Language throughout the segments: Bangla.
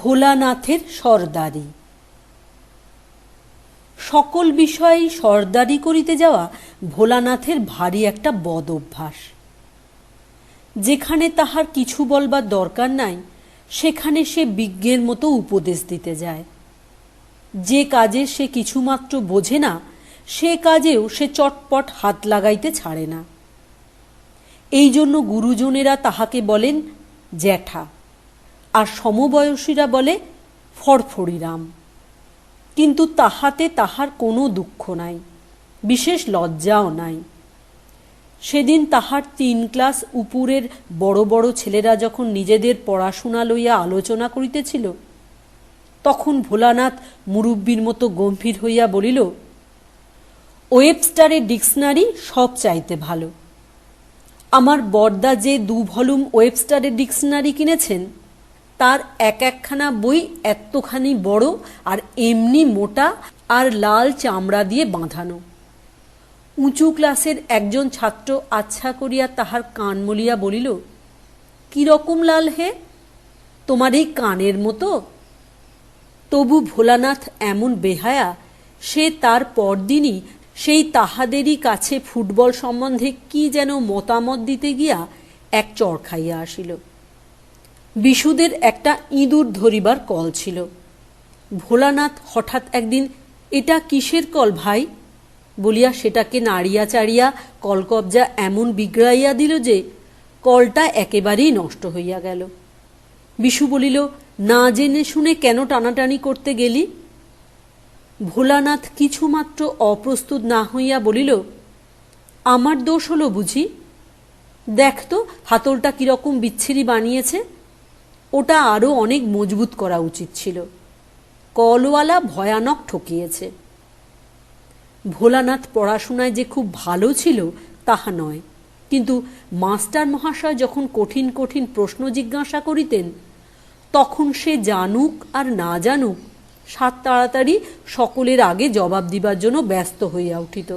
ভোলানাথের সর্দারি। সকল বিষয়েই সর্দারি করিতে যাওয়া ভোলানাথের ভারী একটা বদ অভ্যাস। যেখানে তাহার কিছু বলবার দরকার নাই সেখানে সে বিজ্ঞের মতো উপদেশ দিতে যায়। যে কাজে সে কিছুমাত্র বোঝে না সে কাজেও সে চটপট হাত লাগাইতে ছাড়ে না। এই জন্য গুরুজনেরা তাহাকে বলেন জ্যাঠা, আর সমবয়সীরা বলে ফড়ফড়িরাম। কিন্তু তাহাতে তাহার কোনো দুঃখ নাই, বিশেষ লজ্জাও নাই। সেদিন তাহার 3 ক্লাস উপরের বড় বড় ছেলেরা যখন নিজেদের পড়াশোনা লইয়া আলোচনা করিতেছিল তখন ভোলানাথ মুরব্বীর মতো গম্ভীর হইয়া বলিল, ওয়েবস্টারের ডিকশনারি সব চাইতে ভালো। আমার বড়দা যে 2 ভলিউম ওয়েবস্টারের ডিকশনারি কিনেছেন তার একখানা বই এতখানি বড় আর এমনি মোটা আর লাল চামড়া দিয়ে বাঁধানো। উঁচু ক্লাসের একজন ছাত্র আচ্ছা করিয়া তাহার কান মলিয়া বলিল, কিরকম লাল হে, তোমার এই কানের মতো? তবু ভোলানাথ এমন বেহায়া, সে তার পরদিনই সেই তাহাদেরই কাছে ফুটবল সম্বন্ধে কি যেন মতামত দিতে গিয়া এক চড় খাইয়া আসিল। বিশুদের একটা ইঁদুর ধরিবার কল ছিল। ভোলানাথ হঠাৎ একদিন, এটা কিসের কল ভাই বলিয়া সেটাকে নাড়িয়া চাড়িয়া কলকবজা এমন বিগড়াইয়া দিল যে কলটা একেবারেই নষ্ট হইয়া গেল। বিশু বলিল, না জেনে শুনে কেন টানাটানি করতে গেলি? ভোলানাথ কিছুমাত্র অপ্রস্তুত না হইয়া বলিল, আমার দোষ হলো বুঝি? দেখ তো হাতলটা কিরকম বিচ্ছিরি বানিয়েছে, ওটা আরো অনেক মজবুত করা উচিত ছিল। কলওয়ালা ভয়ানক ঠকিয়েছে। ভোলানাথ পড়াশোনায় যে খুব ভালো ছিল তাহা নয়, কিন্তু মাস্টার মহাশয় যখন কঠিন কঠিন প্রশ্ন জিজ্ঞাসা করিতেন তখন সে জানুক আর না জানুক সাত তাড়াতাড়ি সকলের আগে জবাব দিবার জন্য ব্যস্ত হইয়া উঠিত।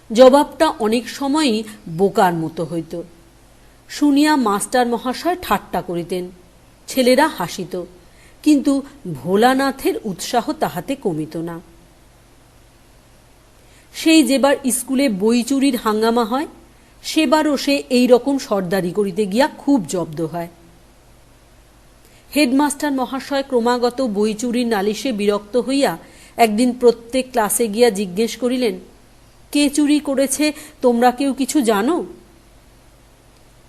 জবাবটা অনেক সময়ই বোকার মতো হইত। শুনিয়া মাস্টার মহাশয় ঠাট্টা করিতেন, ছেলেরা হাসিত, কিন্তু ভোলানাথের উৎসাহ তাহাতে কমিত না। সেই যেবার স্কুলে বই চুরির হাঙ্গামা হয় সেবারও সে এই রকম সর্দারি করিতে গিয়া খুব জব্দ হয়। হেডমাস্টার মহাশয় ক্রমাগত বই চুরির নালিশে বিরক্ত হইয়া একদিন প্রত্যেক ক্লাসে গিয়া জিজ্ঞেস করিলেন, কে চুরি করেছে তোমরা কেউ কিছু জানো?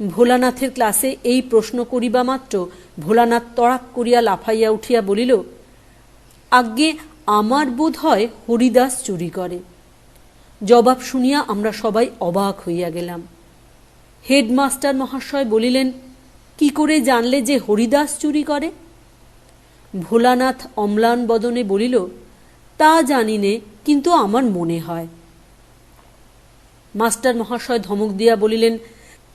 ভোলানাথের ক্লাসে এই প্রশ্ন করিবা মাত্র ভোলানাথ তড়াক করিয়া লাফাইয়া উঠিয়া বলিল, আজ্ঞে আমার বোধ হয় হরিদাস চুরি করে। জবাব শুনিয়া আমরা সবাই অবাক হইয়া গেলাম। হেডমাস্টার মহাশয় বলিলেন, কি করে জানলে যে হরিদাস চুরি করে? ভোলানাথ অম্লান বদনে বলিল, তা জানি নে, কিন্তু আমার মনে হয়। মাস্টার মহাশয় ধমক দিয়া বলিলেন,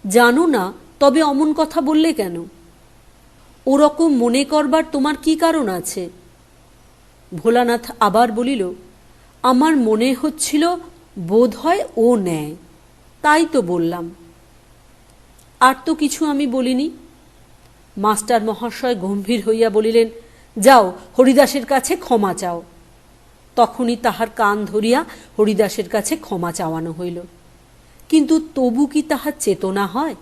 জানো না তবে অমন কথা বললে কেন? ওরকম মনে করবার তোমার কি কারণ আছে? ভোলানাথ আবার বলিল, আমার মনে হচ্ছিল বোধ হয় ও নেয়, তাই তো বললাম। আর তো কিছু আমি বলিনি। মাস্টার মহাশয় গম্ভীর হইয়া বলিলেন, যাও হরিদাসের কাছে ক্ষমা চাও। তখনই তাহার কান ধরিয়া হরিদাসের কাছে ক্ষমা চাওয়ানো হইল। কিন্তু তবু কি তাহার চেতনা হয়?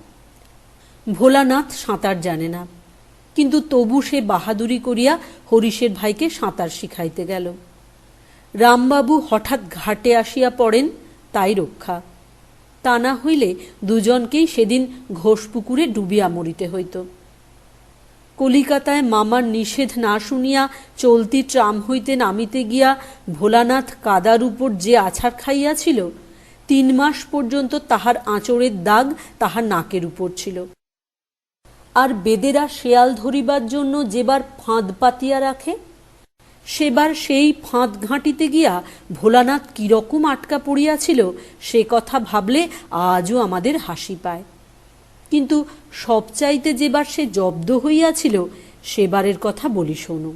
ভোলানাথ সাঁতার জানে না, কিন্তু তবু সে বাহাদুরি করিয়া হরিশের ভাইকে সাঁতার শিখাইতে গেল। রামবাবু হঠাৎ ঘাটে আসিয়া পড়েন, তাই রক্ষা। তা না হইলে দুজনকেই সেদিন ঘোষপুকুরে ডুবিয়া মরিতে হইত। কলিকাতায় মামার নিষেধ না শুনিয়া চলতি ট্রাম হইতে নামিতে গিয়া ভোলানাথ কাদার উপর যে আছাড় খাইয়াছিল 3 মাস পর্যন্ত তাহার আঁচড়ের দাগ তাহার নাকের উপর ছিল। আর বেদেরা শেয়াল ধরিবার জন্য যেবার ফাঁদ পাতিয়া রাখে সেবার সেই ফাঁদ ঘাঁটিতে গিয়া ভোলানাথ কিরকম আটকা পড়িয়াছিল সে কথা ভাবলে আজও আমাদের হাসি পায়। কিন্তু সবচাইতে যেবার সে জব্দ হইয়াছিল সেবারের কথা বলি শোনো।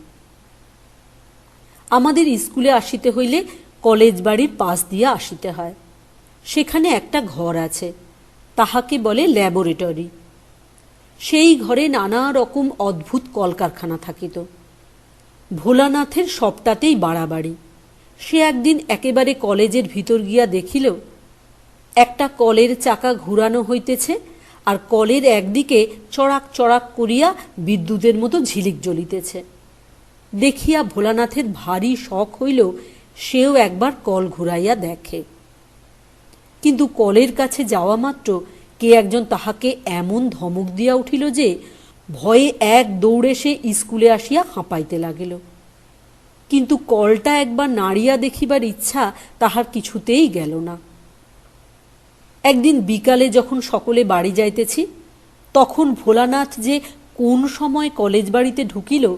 আমাদের স্কুলে আসিতে হইলে কলেজ বাড়ির পাশ দিয়া আসিতে হয়। সেখানে একটা ঘর আছে, তাহাকে বলে ল্যাবরেটরি। সেই ঘরে নানা রকম অদ্ভুত কলকারখানা থাকিত। ভোলানাথের সবটাতেই বাড়াবাড়ি। সে একদিন একেবারে কলেজের ভিতর গিয়া দেখিল একটা কলের চাকা ঘুরানো হইতেছে, আর কলের একদিকে চড়াক চড়াক করিয়া বিদ্যুতের মতো ঝিলিক জ্বলিতেছে। দেখিয়া ভোলানাথের ভারী শখ হইল, সেও একবার কল ঘুরাইয়া দেখে। কিন্তু কলের কাছে যাওয়া মাত্র কে একজন তাহাকে এমন ধমক দিয়া উঠিল যে ভয়ে এক দৌড়ে সে স্কুলে আসিয়া হাঁপাইতে লাগিল। কিন্তু কলটা একবার নাড়িয়া দেখিবার ইচ্ছা তাহার কিছুতেই গেল না। একদিন বিকালে যখন সকলে বাড়ি যাইতেছি, তখন ভোলানাথ যে কোন সময় কলেজ বাড়িতে ঢুকিল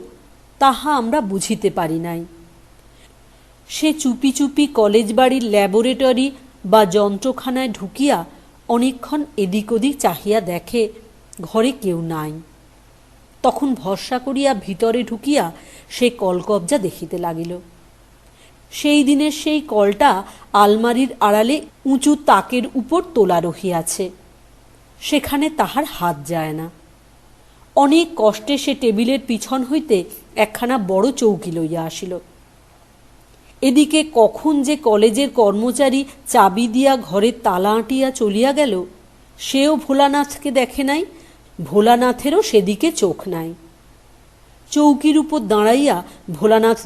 তাহা আমরা বুঝিতে পারি নাই। সে চুপি চুপি কলেজ বাড়ির ল্যাবরেটরি বা যন্ত্রখানায় ঢুকিয়া অনেকক্ষণ এদিক ওদিক চাহিয়া দেখে ঘরে কেউ নাই। তখন ভরসা করিয়া ভিতরে ঢুকিয়া সে কলকবজা দেখিতে লাগিল। সেই দিনের সেই কলটা আলমারির আড়ালে উঁচু তাকের উপর তোলা রহিয়াছে, সেখানে তাহার হাত যায় না। অনেক কষ্টে সে টেবিলের পিছন হইতে একখানা বড় চৌকি লইয়া আসিল। এদিকে কখন যে কলেজের কর্মচারী চাবি দিয়া ঘরের তালা আঁটিয়া চলিয়া গেল সেও ভোলানাথকে দেখে নাই, ভোলানাথেরও সেদিকে চোখ নাই। চৌকির উপর দাঁড়াইয়া ভোলানাথ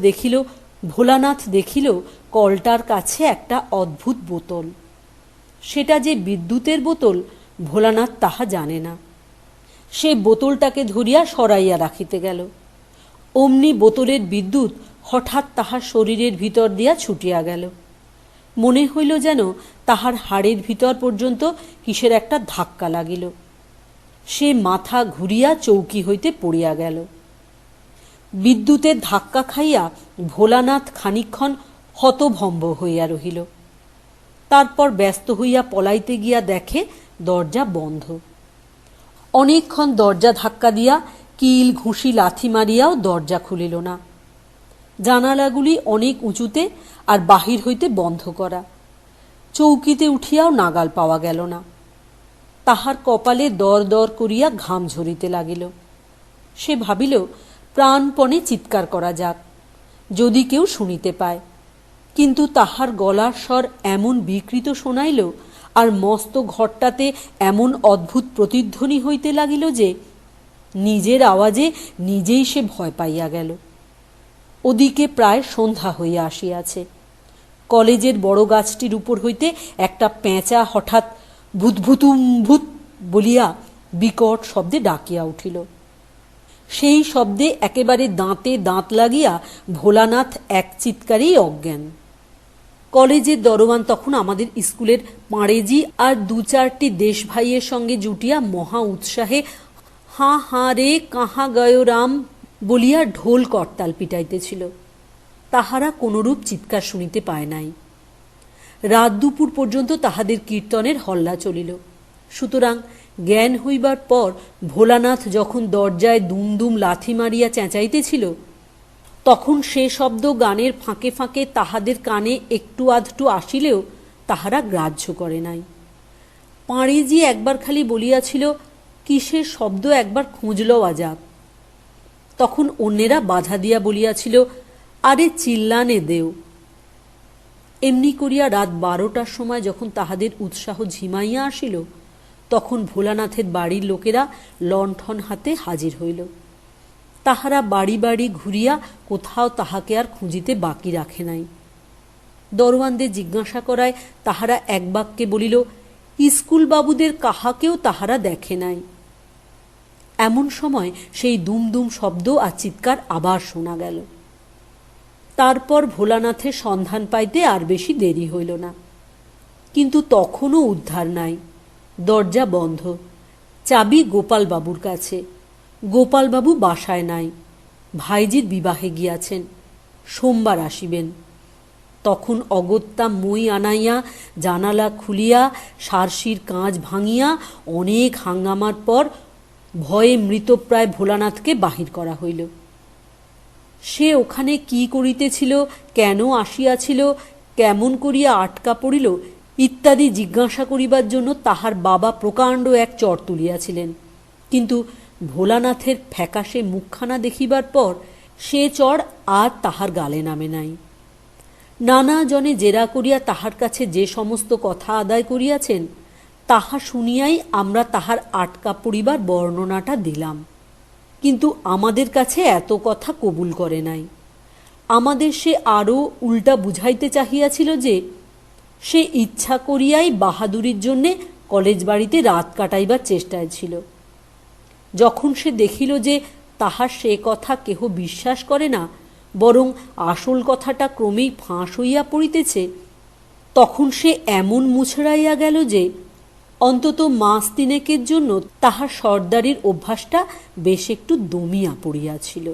দেখিল কলটার কাছে একটা অদ্ভুত বোতল। সেটা যে বিদ্যুতের বোতল ভোলানাথ তাহা জানে না। সে বোতলটাকে ধরিয়া সরাইয়া রাখিতে গেল। অমনি বোতলের বিদ্যুৎ হঠাৎ তাহার শরীরের ভিতর দিয়া ছুটিয়া গেল। মনে হইল যেন তাহার হাড়ের ভিতর পর্যন্ত কিসের একটা ধাক্কা লাগিল। সে মাথা ঘুরিয়া চৌকি হইতে পড়িয়া গেল। বিদ্যুতের ধাক্কা খাইয়া ভোলানাথ খানিকক্ষণ হতভম্ব হইয়া রহিল। তারপর ব্যস্ত হইয়া পলাইতে গিয়া দেখে দরজা বন্ধ। অনেকক্ষণ দরজা ধাক্কা দিয়া কিল ঘুষি লাথি মারিয়াও দরজা খুলিল না। জানালাগুলি অনেক উঁচুতে আর বাহির হইতে বন্ধ করা। চৌকিতে উঠিয়াও নাগাল পাওয়া গেল না। তাহার কপালে দর দর করিয়া ঘাম ঝরিতে লাগিল। সে ভাবিল প্রাণপণে চিৎকার করা যাক, যদি কেউ শুনিতে পায়। কিন্তু তাহার গলার স্বর এমন বিকৃত শোনাইল আর মস্ত ঘরটাতে এমন অদ্ভুত প্রতিধ্বনি হইতে লাগিল যে নিজের আওয়াজে নিজেই সে ভয় পাইয়া গেল। ওদিকে প্রায় সন্ধ্যা হইয়া আসিয়াছে। কলেজের বড় গাছটির উপর হইতে একটা পেঁচা হঠাৎ ভূতভূতুম ভূত বলিয়া বিকট শব্দে ডাকিয়া উঠিল। সেই শব্দে একেবারে দাঁতে দাঁত লাগিয়া ভোলানাথ এক চিৎকারেই অজ্ঞান। কলেজের দরোয়ান তখন আমাদের স্কুলের পাঁড়েজি আর দু চারটি দেশ ভাইয়ের সঙ্গে জুটিয়া মহা উৎসাহে হাঁ হাঁ রে কাহা গয় রাম বলিয়া ঢোল করতাল পিটাইতেছিল। তাহারা কোনরূপ চিৎকার শুনিতে পায় নাই। রাত দুপুর পর্যন্ত তাহাদের কীর্তনের হল্লা চলিল। সুতরাং জ্ঞান হইবার পর ভোলানাথ যখন দরজায় দুম দুম লাথি মারিয়া চেঁচাইতেছিল, তখন সে শব্দ গানের ফাঁকে ফাঁকে তাহাদের কানে একটু আধটু আসিলেও তাহারা গ্রাহ্য করে নাই। পাঁড়েজি একবার খালি বলিয়াছিল, কিসের শব্দ একবার খুঁজ লওয়া যাক। তখন অন্যেরা বাধা দিয়া বলিয়াছিল, আরে চিল্লানে দেও। এমনি করিয়া রাত 12টার সময় যখন তাহাদের উৎসাহ ঝিমাইয়া আসিল, তখন ভোলানাথের বাড়ির লোকেরা লণ্ঠন হাতে হাজির হইল। তাহারা বাড়ি বাড়ি ঘুরিয়া কোথাও তাহাকে আর খুঁজিতে বাকি রাখে নাই। দরওয়ানদের জিজ্ঞাসা করায় তাহারা এক বাক্যে বলিল, স্কুল বাবুদের কাহাকেও তাহারা দেখে নাই। এমন সময় সেই দুমদুম শব্দ আর চিৎকার আবার শোনা গেল। তারপর ভোলানাথের সন্ধান পাইতে আর বেশি দেরি হইল না। কিন্তু তখনও উদ্ধার নাই। দরজা বন্ধ। চাবি গোপালবাবুর কাছে। গোপালবাবু বাসায় নাই, ভাইজির বিবাহে গিয়াছেন। সোমবার আসিবেন। তখন অগত্যা মই আনাইয়া জানালা খুলিয়া সারসির কাঁচ ভাঙিয়া অনেক হাঙ্গামার পর ভয়ে মৃতপ্রায় ভোলানাথকে বাহির করা হইল। সে ওখানে কি করিতেছিল, কেন আসিয়াছিল, কেমন করিয়া আটকা পড়িল ইত্যাদি জিজ্ঞাসা করিবার জন্য তাহার বাবা প্রকাণ্ড এক চর তুলিয়াছিলেন, কিন্তু ভোলানাথের ফ্যাকাশে মুখখানা দেখিবার পর সে চর আর তাহার গালে নামে নাই। নানা জনে জেরা করিয়া তাহার কাছে যে সমস্ত কথা আদায় করিয়াছেন তাহা শুনিয়াই আমরা তাহার আটকা পড়িবার বর্ণনাটা দিলাম, কিন্তু আমাদের কাছে এত কথা কবুল করে নাই। আমাদের সে আরও উল্টা বুঝাইতে চাহিয়াছিল যে সে ইচ্ছা করিয়াই বাহাদুরির জন্যে কলেজ বাড়িতে রাত কাটাইবার চেষ্টায় ছিল। যখন সে দেখিল যে তাহার সে কথা কেহ বিশ্বাস করে না, বরং আসল কথাটা ক্রমেই ফাঁস হইয়া পড়িতেছে, তখন সে এমন মুছড়াইয়া গেল যে অন্তত মাস তিনেকের জন্য তাহার সর্দারির অভ্যাসটা বেশ একটু দমিয়া পড়িয়াছিল।